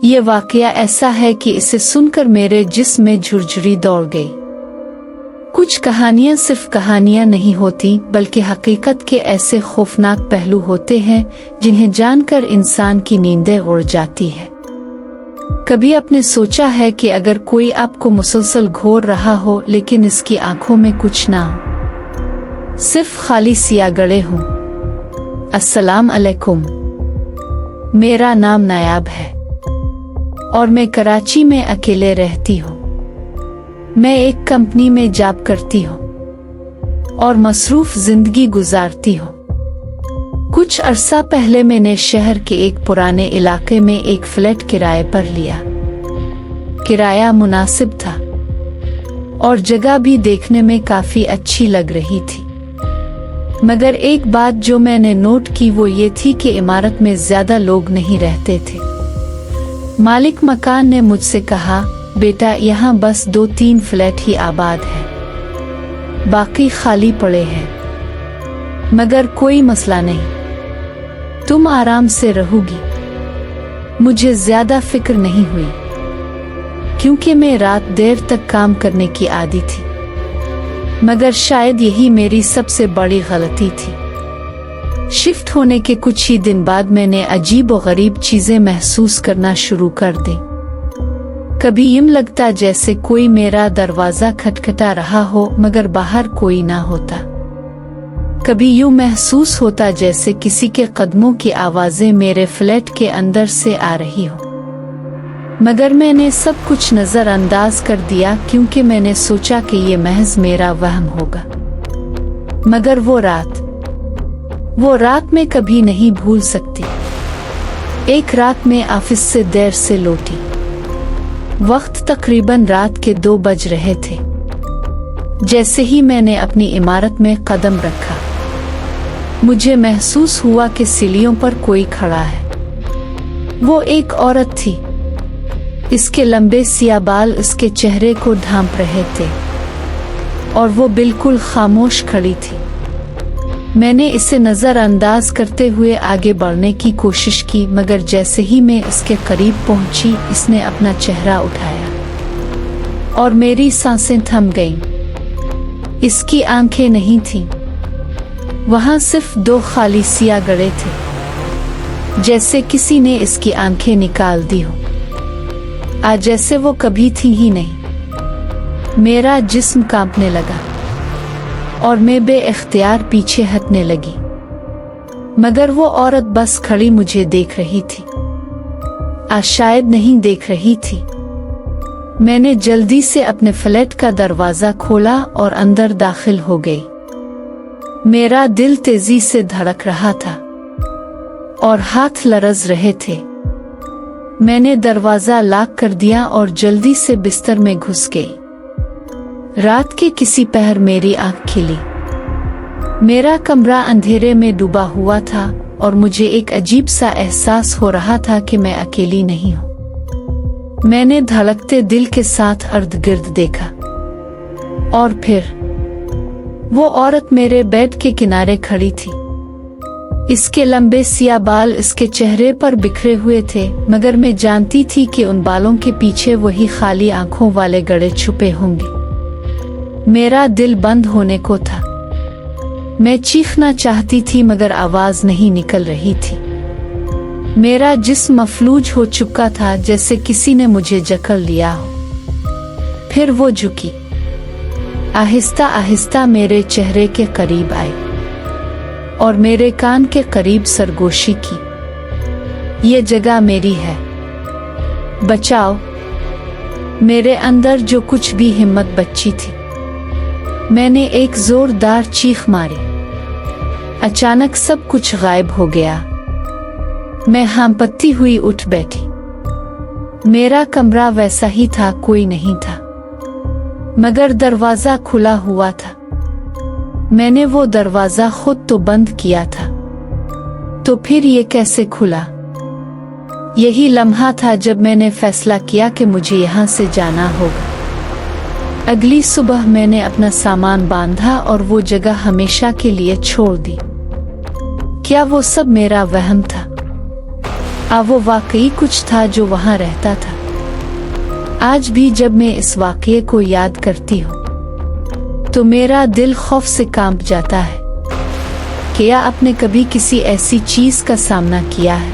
ये वाकया ऐसा है कि इसे सुनकर मेरे जिस्म में झुरझुरी दौड़ गई। कुछ कहानियां सिर्फ कहानियां नहीं होती, बल्कि हकीकत के ऐसे खौफनाक पहलू होते हैं जिन्हें जानकर इंसान की नींदें उड़ जाती है। कभी आपने सोचा है कि अगर कोई आपको मुसलसल घूर रहा हो लेकिन इसकी आंखों में कुछ ना हो, सिर्फ खाली सियागड़े हों? अस्सलाम अलैकुम, मेरा नाम नायाब है और मैं कराची में अकेले रहती हूँ। मैं एक कंपनी में जॉब करती हूँ और मसरूफ जिंदगी गुजारती हूँ। कुछ अरसा पहले मैंने शहर के एक पुराने इलाके में एक फ्लैट किराए पर लिया। किराया मुनासिब था और जगह भी देखने में काफी अच्छी लग रही थी, मगर एक बात जो मैंने नोट की वो ये थी कि इमारत में ज्यादा लोग नहीं रहते थे। मालिक मकान ने मुझसे कहा, बेटा यहाँ बस 2-3 फ्लैट ही आबाद है, बाकी खाली पड़े हैं, मगर कोई मसला नहीं, तुम आराम से रहोगी। मुझे ज्यादा फिक्र नहीं हुई क्योंकि मैं रात देर तक काम करने की आदी थी, मगर शायद यही मेरी सबसे बड़ी गलती थी। शिफ्ट होने के कुछ ही दिन बाद मैंने अजीब और गरीब चीजें महसूस करना शुरू कर दी। कभी यूं लगता जैसे कोई मेरा दरवाजा खटखटा रहा हो मगर बाहर कोई ना होता। कभी यूं महसूस होता जैसे किसी के कदमों की आवाजें मेरे फ्लैट के अंदर से आ रही हो, मगर मैंने सब कुछ नजरअंदाज कर दिया क्योंकि मैंने सोचा कि ये महज मेरा वहम होगा। मगर वो रात मैं कभी नहीं भूल सकती। एक रात मैं ऑफिस से देर से लौटी। वक्त तकरीबन रात के 2 बज रहे थे। जैसे ही मैंने अपनी इमारत में कदम रखा, मुझे महसूस हुआ कि सीढ़ियों पर कोई खड़ा है। वो एक औरत थी। इसके लंबे सियाह बाल इसके चेहरे को ढांप रहे थे और वो बिल्कुल खामोश खड़ी थी। मैंने इसे नजरअंदाज करते हुए आगे बढ़ने की कोशिश की, मगर जैसे ही मैं इसके करीब पहुंची, इसने अपना चेहरा उठाया और मेरी सांसें थम गईं। इसकी आंखें नहीं थीं, वहां सिर्फ 2 खाली सियाह गड़े थे, जैसे किसी ने इसकी आंखें निकाल दी हो। आज जैसे वो कभी थी ही नहीं। मेरा जिस्म कांपने लगा और मैं बेइख्तियार पीछे हटने लगी, मगर वो औरत बस खड़ी मुझे देख रही थी। आज शायद नहीं देख रही थी। मैंने जल्दी से अपने फ्लैट का दरवाजा खोला और अंदर दाखिल हो गई। मेरा दिल तेजी से धड़क रहा था और हाथ लरज रहे थे। मैंने दरवाजा लॉक कर दिया और जल्दी से बिस्तर में घुस गई। रात के किसी पहर मेरी आंख खिली। मेरा कमरा अंधेरे में डूबा हुआ था और मुझे एक अजीब सा एहसास हो रहा था कि मैं अकेली नहीं हूँ। मैंने धड़कते दिल के साथ इर्द गिर्द देखा और फिर वो औरत मेरे बेड के किनारे खड़ी थी। इसके लंबे सियाह बाल इसके चेहरे पर बिखरे हुए थे, मगर मैं जानती थी कि उन बालों के पीछे वही खाली आंखों वाले गड़े छुपे होंगे। मेरा दिल बंद होने को था। मैं चीखना चाहती थी मगर आवाज नहीं निकल रही थी। मेरा जिस्म मफलूज हो चुका था, जैसे किसी ने मुझे जकड़ लिया हो। फिर वो झुकी, आहिस्ता आहिस्ता मेरे चेहरे के करीब आई और मेरे कान के करीब सरगोशी की। ये जगह मेरी है, बचाओ। मेरे अंदर जो कुछ भी हिम्मत बची थी, मैंने एक जोरदार चीख मारी। अचानक सब कुछ गायब हो गया। मैं हांफती हुई उठ बैठी। मेरा कमरा वैसा ही था, कोई नहीं था, मगर दरवाजा खुला हुआ था। मैंने वो दरवाजा खुद तो बंद किया था, तो फिर ये कैसे खुला? यही लम्हा था जब मैंने फैसला किया कि मुझे यहाँ से जाना होगा। अगली सुबह मैंने अपना सामान बांधा और वो जगह हमेशा के लिए छोड़ दी। क्या वो सब मेरा वहम था وہ واقعی کچھ تھا جو وہاں رہتا تھا۔ آج بھی جب میں اس واقعے کو یاد کرتی ہوں تو میرا دل خوف سے کانپ جاتا ہے۔ کیا آپ نے کبھی کسی ایسی چیز کا سامنا کیا ہے